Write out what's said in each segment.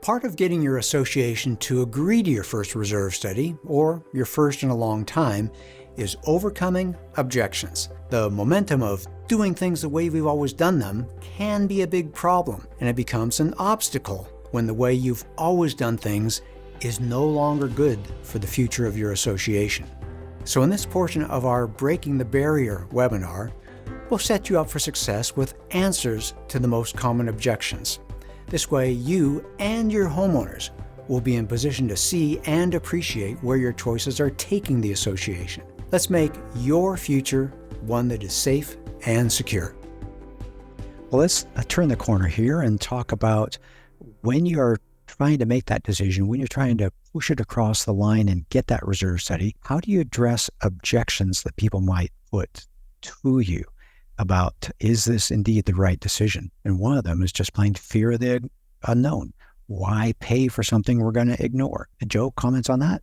Part of getting your association to agree to your first reserve study, or your first in a long time, is overcoming objections. The momentum of doing things the way we've always done them can be a big problem, and it becomes an obstacle when the way you've always done things is no longer good for the future of your association. So in this portion of our Breaking the Barrier webinar, we'll set you up for success with answers to the most common objections. This way, you and your homeowners will be in position to see and appreciate where your choices are taking the association. Let's make your future one that is safe and secure. Well, let's turn the corner here and talk about when you're trying to make that decision, when you're trying to push it across the line and get that reserve study, how do you address objections that people might put to you about, is this indeed the right decision? And one of them is just plain fear of the unknown. Why pay for something we're going to ignore? Joe, comments on that?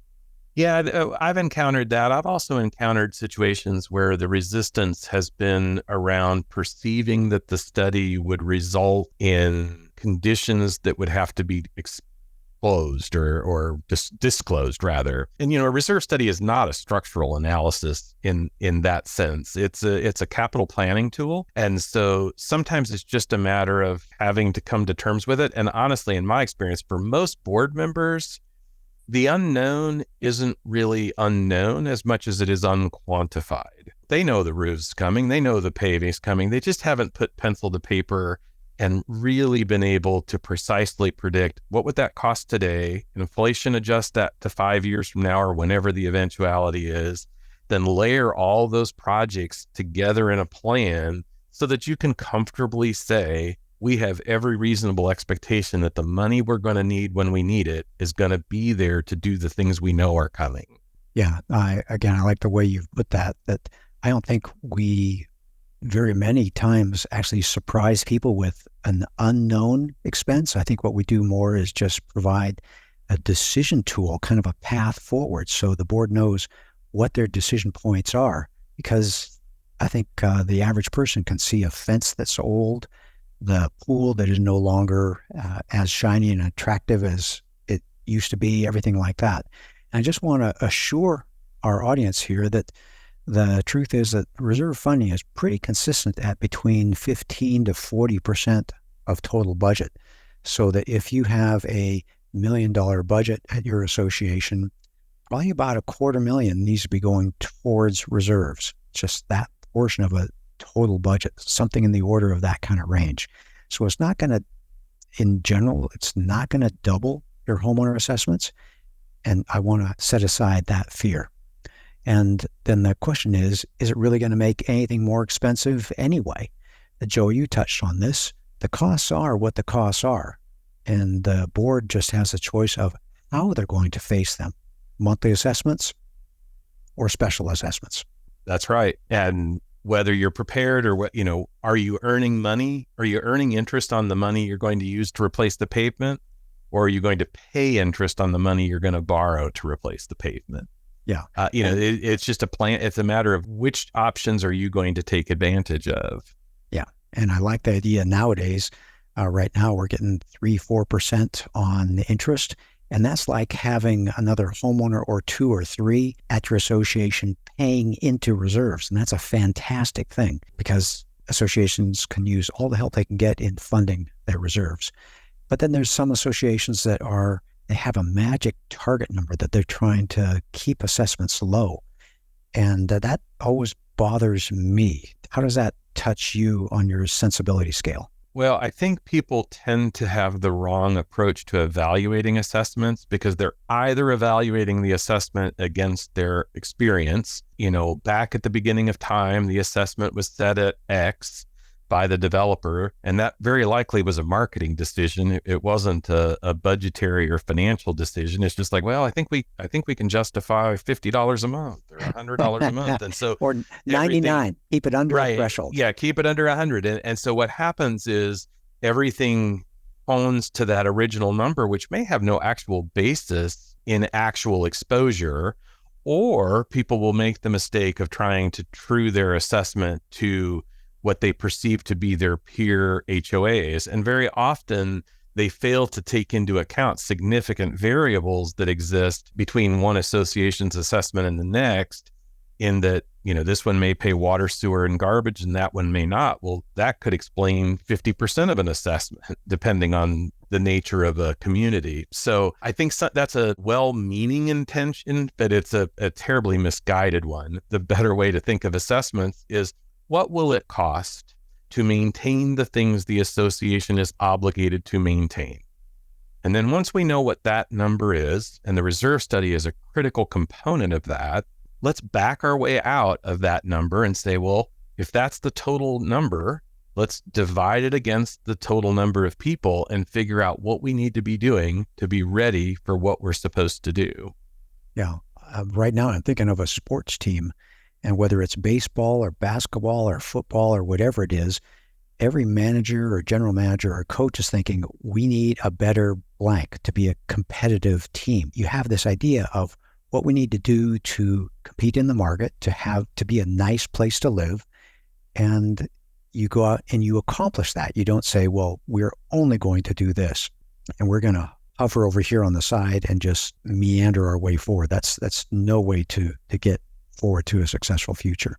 Yeah, I've encountered that. I've also encountered situations where the resistance has been around perceiving that the study would result in conditions that would have to be exposed or disclosed rather. And, a reserve study is not a structural analysis in that sense. It's a capital planning tool. And so sometimes it's just a matter of having to come to terms with it. And honestly, in my experience, for most board members, the unknown isn't really unknown as much as it is unquantified. They know the roof's coming. They know the paving's coming. They just haven't put pencil to paper and really been able to precisely predict what would that cost today, inflation adjust that to 5 years from now or whenever the eventuality is, then layer all those projects together in a plan so that you can comfortably say, we have every reasonable expectation that the money we're going to need when we need it is going to be there to do the things we know are coming. Yeah, I like the way you've put that I don't think we very many times actually surprise people with an unknown expense. I think what we do more is just provide a decision tool, kind of a path forward, so the board knows what their decision points are. Because I think the average person can see a fence that's old, the pool that is no longer as shiny and attractive as it used to be, everything like that. And I just want to assure our audience here that the truth is that reserve funding is pretty consistent at between 15 to 40% of total budget. So that if you have a $1 million budget at your association, probably about $250,000 needs to be going towards reserves. Just that portion of a total budget, something in the order of that kind of range. So it's not going to, in general, it's not going to double your homeowner assessments. And I want to set aside that fear. And then the question is it really going to make anything more expensive anyway? Joe, you touched on this. The costs are what the costs are. And the board just has a choice of how they're going to face them. Monthly assessments or special assessments. That's right. And whether you're prepared or what, are you earning money? Are you earning interest on the money you're going to use to replace the pavement? Or are you going to pay interest on the money you're going to borrow to replace the pavement? Yeah. It's just a plan. It's a matter of which options are you going to take advantage of? Yeah. And I like the idea nowadays. Right now we're getting 3-4% on the interest. And that's like having another homeowner or 2 or 3 at your association paying into reserves. And that's a fantastic thing because associations can use all the help they can get in funding their reserves. But then there's some associations that they have a magic target number that they're trying to keep assessments low. And that always bothers me. How does that touch you on your sensibility scale? Well, I think people tend to have the wrong approach to evaluating assessments because they're either evaluating the assessment against their experience. Back at the beginning of time, the assessment was set at X by the developer, and that very likely was a marketing decision. It wasn't a budgetary or financial decision. It's just like, well, I think we can justify $50 a month or $100 a month, and so or 99, keep it under a threshold. Yeah, keep it under 100, and so what happens is everything owns to that original number, which may have no actual basis in actual exposure, or people will make the mistake of trying to true their assessment to what they perceive to be their peer HOAs. And very often they fail to take into account significant variables that exist between one association's assessment and the next, in that, this one may pay water, sewer, and garbage, and that one may not. Well, that could explain 50% of an assessment, depending on the nature of a community. So I think that's a well-meaning intention, but it's a terribly misguided one. The better way to think of assessments is, what will it cost to maintain the things the association is obligated to maintain? And then once we know what that number is, and the reserve study is a critical component of that, let's back our way out of that number and say, well, if that's the total number, let's divide it against the total number of people and figure out what we need to be doing to be ready for what we're supposed to do. Yeah. Right now, I'm thinking of a sports team, and whether it's baseball or basketball or football or whatever it is, every manager or general manager or coach is thinking, we need a better blank to be a competitive team. You have this idea of what we need to do to compete in the market, to be a nice place to live. And you go out and you accomplish that. You don't say, well, we're only going to do this, and we're going to hover over here on the side and just meander our way forward. That's no way to get forward to a successful future.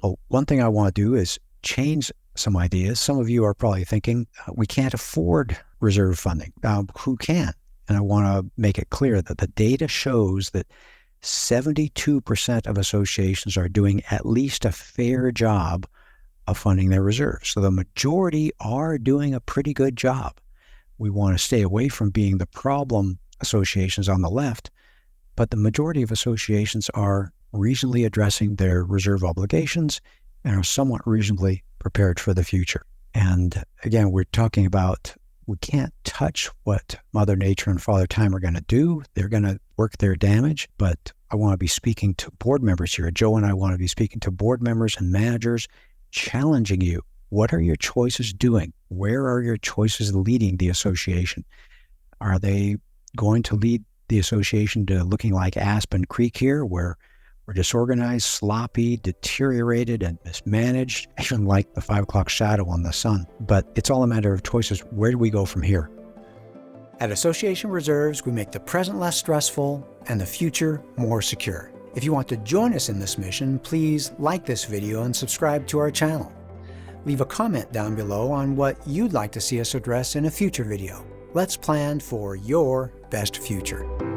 Well, one thing I want to do is change some ideas. Some of you are probably thinking, we can't afford reserve funding. Who can? And I want to make it clear that the data shows that 72% of associations are doing at least a fair job of funding their reserves. So the majority are doing a pretty good job. We want to stay away from being the problem associations on the left, but the majority of associations are reasonably addressing their reserve obligations and are somewhat reasonably prepared for the future. And again, we're talking about, we can't touch what Mother Nature and Father Time are going to do. They're going to work their damage, but I want to be speaking to board members here. Joe and I want to be speaking to board members and managers, challenging you. What are your choices doing? Where are your choices leading the association? Are they going to lead the association to looking like Aspen Creek here, where we're disorganized, sloppy, deteriorated, and mismanaged, even like the 5 o'clock shadow on the sun? But it's all a matter of choices. Where do we go from here? At Association Reserves, we make the present less stressful and the future more secure. If you want to join us in this mission, please like this video and subscribe to our channel. Leave a comment down below on what you'd like to see us address in a future video. Let's plan for your best future.